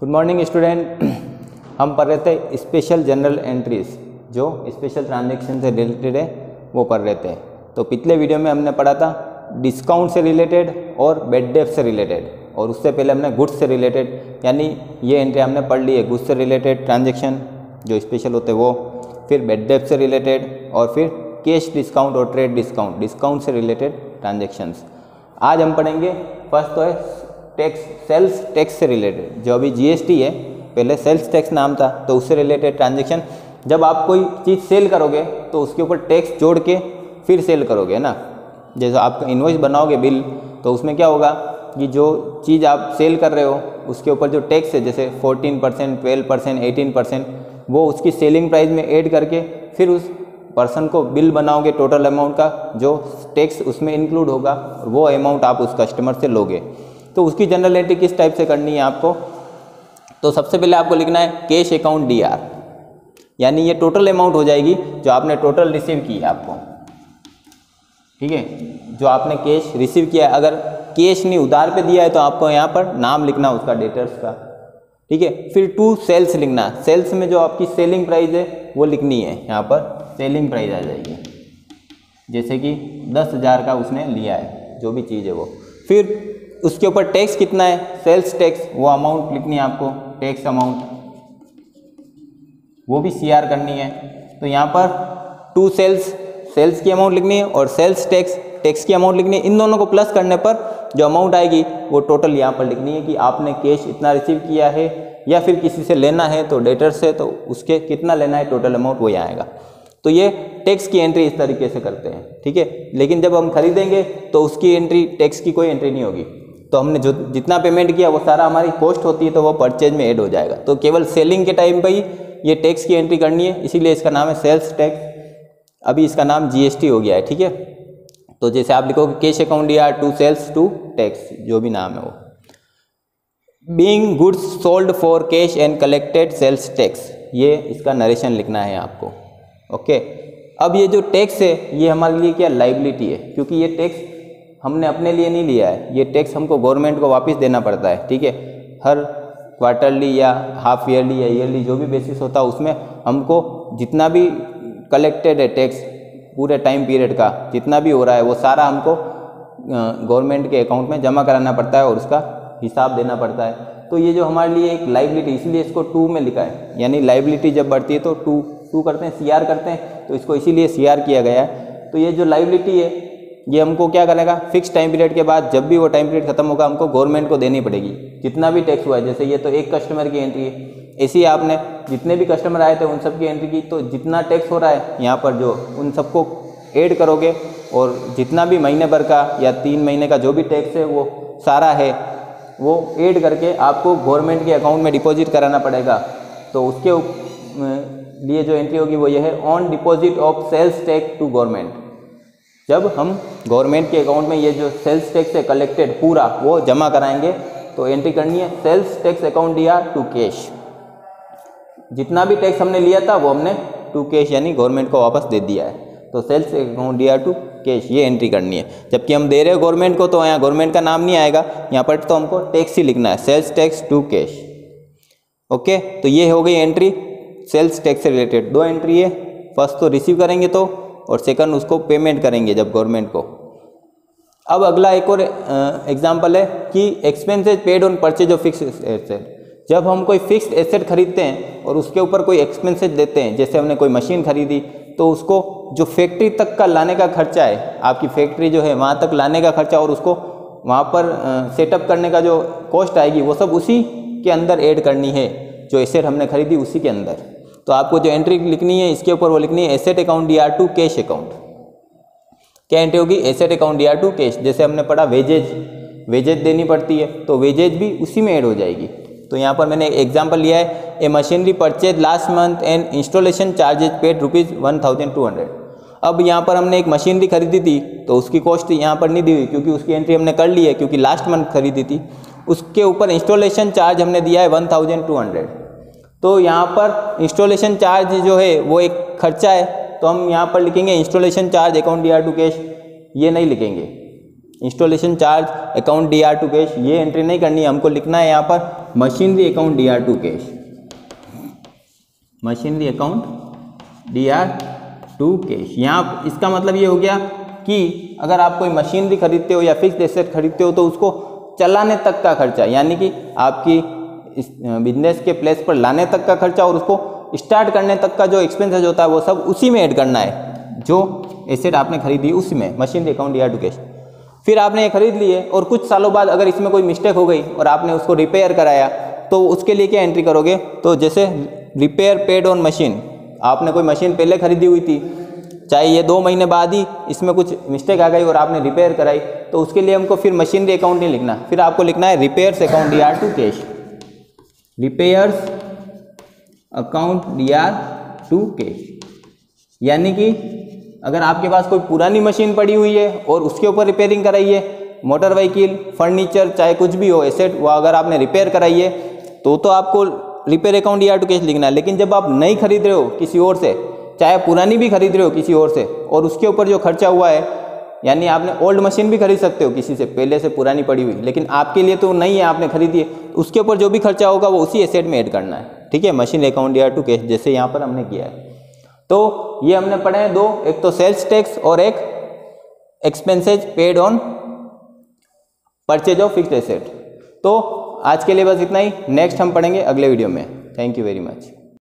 Good morning student. हम पढ़ रहे थे स्पेशल जनरल एंट्रीज, जो स्पेशल ट्रांजैक्शन से रिलेटेड है वो पढ़ रहे थे। तो पिछले वीडियो में हमने पढ़ा था डिस्काउंट से रिलेटेड और बेड डेप्थ से रिलेटेड, और उससे पहले हमने गुड्स से रिलेटेड, यानी ये एंट्री हमने पढ़ ली है, गुड्स से रिलेटेड ट्रांजैक्शन जो स्पेशल होते हैं वो, फिर बेड डेप्थ से रिलेटेड, और फिर कैश डिस्काउंट और ट्रेड डिस्काउंट, डिस्काउंट से रिलेटेड ट्रांजैक्शंस। आज हम पढ़ेंगे फर्स्ट तो है टैक्स, सेल्स टैक्स से रिलेटेड, जो अभी जीएसटी है, पहले सेल्स टैक्स नाम था, तो उससे रिलेटेड ट्रांजैक्शन। जब आप कोई चीज़ सेल करोगे तो उसके ऊपर टैक्स जोड़ के फिर सेल करोगे ना। जैसे आप इनवॉइस बनाओगे बिल, तो उसमें क्या होगा कि जो चीज़ आप सेल कर रहे हो उसके ऊपर जो टैक्स है, जैसे 14%, 12%, 18%, वो उसकी सेलिंग प्राइस में ऐड करके फिर उस पर्सन को बिल बनाओगे टोटल अमाउंट का, जो टैक्स उसमें इंक्लूड होगा, और वो अमाउंट आप उस कस्टमर से लोगे। तो उसकी जनरल एंट्री किस टाइप से करनी है आपको, तो सबसे पहले आपको लिखना है कैश अकाउंट DR, यानी ये टोटल अमाउंट हो जाएगी जो आपने टोटल रिसीव की है आपको, ठीक है, जो आपने कैश रिसीव किया है। अगर कैश नहीं उधार पे दिया है तो आपको यहाँ पर नाम लिखना उसका, डेटर्स का, ठीक है। फिर टू सेल्स लिखना, सेल्स में जो आपकी सेलिंग प्राइस है वो लिखनी है, यहाँ पर सेलिंग प्राइस आ जाएगी, जैसे कि 10,000 का उसने लिया है जो भी चीज़ है वो। फिर उसके ऊपर टैक्स कितना है, सेल्स टैक्स, वो अमाउंट लिखनी है आपको, टैक्स अमाउंट, वो भी CR करनी है। तो यहाँ पर टू सेल्स, सेल्स की अमाउंट लिखनी है, और सेल्स टैक्स, टैक्स की अमाउंट लिखनी है। इन दोनों को प्लस करने पर जो अमाउंट आएगी वो टोटल यहाँ पर लिखनी है कि आपने कैश इतना रिसीव किया है, या फिर किसी से लेना है तो डेटर से, तो उसके कितना लेना है, टोटल अमाउंट वो यहाँ आएगा। तो ये टैक्स की एंट्री इस तरीके से करते हैं, ठीक है। लेकिन जब हम खरीदेंगे तो उसकी एंट्री, टैक्स की कोई एंट्री नहीं होगी, तो हमने जो जितना पेमेंट किया वो सारा हमारी कॉस्ट होती है, तो वो परचेज में ऐड हो जाएगा। तो केवल सेलिंग के टाइम पे ही ये टैक्स की एंट्री करनी है, इसीलिए इसका नाम है सेल्स टैक्स। अभी इसका नाम GST हो गया है, ठीक है। तो जैसे आप लिखोगे cash account DR to sales to tax, जो भी नाम है वो। Being goods sold for cash and collected sales tax, ये इसका नरेशन लिखना है आपको, ओके। अब ये जो टैक्स है ये हमारे लिए क्या, लाइबिलिटी है, क्योंकि ये टैक्स हमने अपने लिए नहीं लिया है, ये टैक्स हमको गवर्नमेंट को वापस देना पड़ता है, ठीक है। हर क्वार्टरली या हाफ ईयरली या ईयरली जो भी बेसिस होता है उसमें हमको जितना भी कलेक्टेड है टैक्स, पूरे टाइम पीरियड का जितना भी हो रहा है वो सारा हमको गवर्नमेंट के अकाउंट में जमा कराना पड़ता है और उसका हिसाब देना पड़ता है। तो ये जो हमारे लिए एक लाइबिलिटी, इसलिए इसको 2 में लिखा है, यानी लाइबिलिटी जब बढ़ती है तो 2 करते हैं, CR करते हैं, तो इसको इसीलिए CR किया गया है। तो ये जो लाइबिलिटी है ये हमको क्या करेगा, फिक्स टाइम पीरियड के बाद जब भी वो टाइम पीरियड खत्म होगा हमको गवर्नमेंट को देनी पड़ेगी, जितना भी टैक्स हुआ है। जैसे ये तो एक कस्टमर की एंट्री है, ऐसे ही आपने जितने भी कस्टमर आए थे उन सब की एंट्री की, तो जितना टैक्स हो रहा है यहाँ पर जो, उन सबको ऐड करोगे, और जितना भी महीने भर का या 3 महीने का जो भी टैक्स है वो सारा है, वो ऐड करके आपको गवर्नमेंट के अकाउंट में डिपॉजिट कराना पड़ेगा। तो उसके लिए जो एंट्री होगी वो ये है, on deposit of sales tax to government. जब हम गवर्नमेंट के अकाउंट में ये जो सेल्स टैक्स है कलेक्टेड पूरा वो जमा कराएंगे, तो एंट्री करनी है sales tax account DR to cash. जितना भी टैक्स हमने लिया था वो हमने टू कैश, यानी गवर्नमेंट को वापस दे दिया है, तो sales account DR to cash ये एंट्री करनी है। जबकि हम दे रहे हो गवर्नमेंट को, तो यहाँ गवर्नमेंट का नाम नहीं आएगा, यहाँ पर तो हमको टैक्स ही लिखना है, sales tax to cash, okay. तो ये हो गई एंट्री सेल्स टैक्स से रिलेटेड। 2 एंट्री है, फर्स्ट तो रिसीव करेंगे तो, और सेकंड उसको पेमेंट करेंगे जब गवर्नमेंट को। अब अगला एक और एग्जांपल है कि expenses paid on purchase of fixed asset. जब हम कोई फिक्स्ड एसेट खरीदते हैं और उसके ऊपर कोई एक्सपेंसेस देते हैं, जैसे हमने कोई मशीन खरीदी, तो उसको जो फैक्ट्री तक का लाने का खर्चा है, आपकी फैक्ट्री जो है वहाँ तक लाने का खर्चा, और उसको वहाँ पर सेटअप करने का जो कॉस्ट आएगी वो सब उसी के अंदर ऐड करनी है, जो एसेट हमने खरीदी उसी के अंदर। तो आपको जो एंट्री लिखनी है इसके ऊपर वो लिखनी है asset account DR to cash account. क्या एंट्री होगी, asset account DR to cash. जैसे हमने पढ़ा वेजेज देनी पड़ती है, तो वेजेज भी उसी में ऐड हो जाएगी। तो यहाँ पर मैंने एग्जांपल लिया है, ए machinery purchase last month and installation charges paid ₹1,200। अब यहाँ पर हमने एक मशीनरी खरीदी थी, तो उसकी कॉस्ट यहाँ पर नहीं दी हुई, क्योंकि उसकी एंट्री हमने कर ली है, क्योंकि लास्ट मंथ खरीदी थी। उसके ऊपर इंस्टॉलेशन चार्ज हमने दिया है 1,200। तो यहाँ पर इंस्टॉलेशन चार्ज जो है वो एक खर्चा है, तो हम यहाँ पर लिखेंगे installation charge account DR to cash, ये नहीं लिखेंगे। Installation charge account DR to cash, ये एंट्री नहीं करनी है, हमको लिखना है यहाँ पर machinery account DR to cash, machinery account DR to cash. यहाँ इसका मतलब ये हो गया कि अगर आप कोई मशीनरी खरीदते हो या फिक्स्ड एसेट खरीदते हो तो उसको चलाने तक का खर्चा, यानी कि आपकी इस बिजनेस के प्लेस पर लाने तक का खर्चा और उसको स्टार्ट करने तक का जो एक्सपेंसेस होता है वो सब उसी में ऐड करना है, जो एसेट आपने खरीदी उसी में, machinery account DR to cash. फिर आपने ये खरीद लिए और कुछ सालों बाद अगर इसमें कोई मिस्टेक हो गई और आपने उसको रिपेयर कराया तो उसके लिए क्या एंट्री करोगे, तो जैसे रिपेयर पेड ऑन मशीन, आपने कोई मशीन पहले खरीदी हुई थी, चाहे ये 2 महीने बाद ही इसमें कुछ मिस्टेक आ गई और आपने रिपेयर कराई, तो उसके लिए हमको फिर मशीनरी अकाउंट नहीं लिखना, फिर आपको लिखना है repairs account DR to cash, repairs account DR to cash. यानी कि अगर आपके पास कोई पुरानी मशीन पड़ी हुई है और उसके ऊपर रिपेयरिंग कराई है, मोटर व्हीकल, फर्नीचर, चाहे कुछ भी हो एसेट, वो अगर आपने रिपेयर कराई है तो आपको repair account DR to cash लिखना है। लेकिन जब आप नई खरीद रहे हो किसी और से, चाहे पुरानी भी खरीद रहे हो किसी और से, और उसके ऊपर जो खर्चा हुआ है, यानी आपने ओल्ड मशीन भी खरीद सकते हो किसी से पहले से पुरानी पड़ी हुई, लेकिन आपके लिए तो नहीं है, आपने खरीदी है, उसके ऊपर जो भी खर्चा होगा वो उसी एसेट में ऐड करना है, ठीक है, machine account DR to cash, जैसे यहाँ पर हमने किया है। तो ये हमने पढ़े हैं दो, एक तो सेल्स टैक्स और एक expenses paid on purchase of fixed asset. तो आज के लिए बस इतना ही, नेक्स्ट हम पढ़ेंगे अगले वीडियो में। Thank you very much.